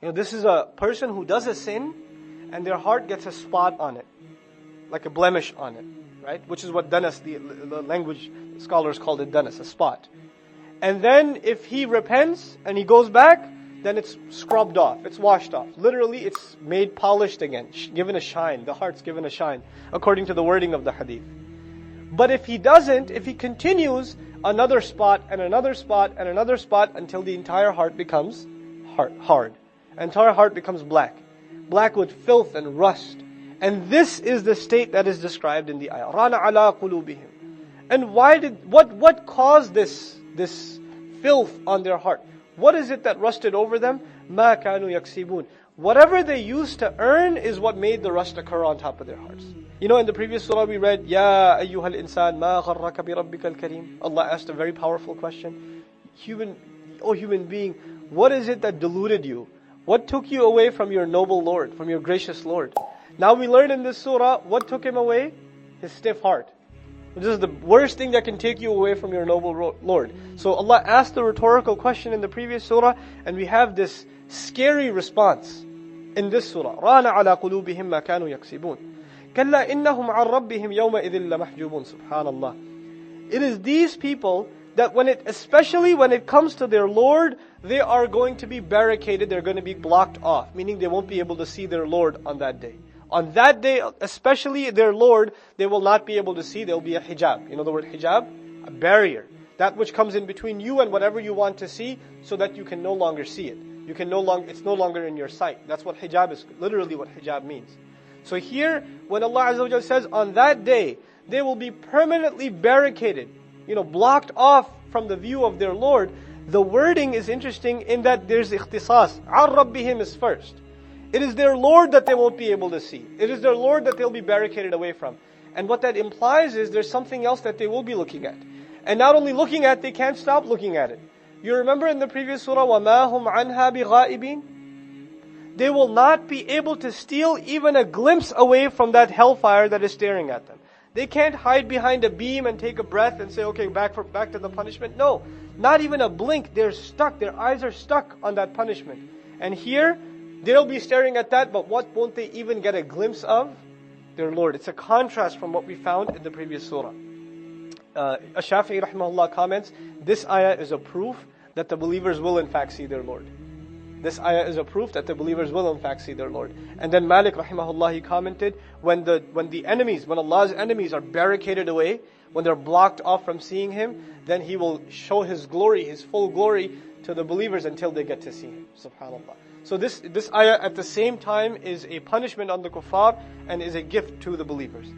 This is a person who does a sin and their heart gets a spot on it, like a blemish on it, right? Which is what danas, the language scholars called it danas, a spot. And then if he repents and he goes back, then it's scrubbed off, it's washed off. Literally, it's made polished again, given a shine. The heart's given a shine, according to the wording of the hadith. But if he doesn't, if he continues, another spot and another spot and another spot until the entire heart becomes hard. Entire heart becomes black with filth and rust. And this is the state that is described in the ayah. Rana ala qulubihim. And what caused this filth on their heart? What is it that rusted over them? Ma kanu yaksibun. Whatever they used to earn is what made the rust occur on top of their hearts. In the previous surah we read, Ya ayyuhal insan ma gharraka bi rabbikal kareem. Allah asked a very powerful question. Human being, what is it that deluded you? What took you away from your noble Lord, from your gracious Lord? Now we learn in this surah, what took him away? His stiff heart. This is the worst thing that can take you away from your noble Lord. So Allah asked the rhetorical question in the previous surah, and we have this scary response in this surah. رَانَ عَلَى قُلُوبِهِمْ مَا كَانُوا يَكْسِبُونَ كَلَّا إِنَّهُمْ عَنْ رَبِّهِمْ يَوْمَئِذٍ لَمَحْجُوبُونَ Subhanallah. It is these people that especially when it comes to their Lord, they are going to be barricaded, they're going to be blocked off, meaning they won't be able to see their Lord on that day. On that day, especially their Lord, they will not be able to see. There will be a hijab. You know the word hijab? A barrier. That which comes in between you and whatever you want to see, so that you can no longer see it. It's no longer in your sight. That's what hijab is, literally what hijab means. So here, when Allah Azza wa Jalla says, on that day, they will be permanently barricaded, blocked off from the view of their Lord. The wording is interesting in that there's ikhtisas. Ar Rabbihim is first. It is their Lord that they won't be able to see. It is their Lord that they'll be barricaded away from. And what that implies is there's something else that they will be looking at. And not only looking at, they can't stop looking at it. You remember in the previous surah, وَمَا هُمْ عَنْهَا بِغَائِبِينَ? They will not be able to steal even a glimpse away from that hellfire that is staring at them. They can't hide behind a beam and take a breath and say, okay, back to the punishment. No, not even a blink. They're stuck. Their eyes are stuck on that punishment. And here, they'll be staring at that, but what won't they even get a glimpse of? Their Lord. It's a contrast from what we found in the previous surah. Ash-Shafi'i rahimahullah comments, this ayah is a proof that the believers will in fact see their Lord. This ayah is a proof that the believers will in fact see their Lord. And then Malik rahimahullah, he commented, when Allah's enemies are barricaded away, when they're blocked off from seeing Him, then He will show His glory, His full glory to the believers until they get to see Him. Subhanallah. So this ayah at the same time is a punishment on the kuffar and is a gift to the believers.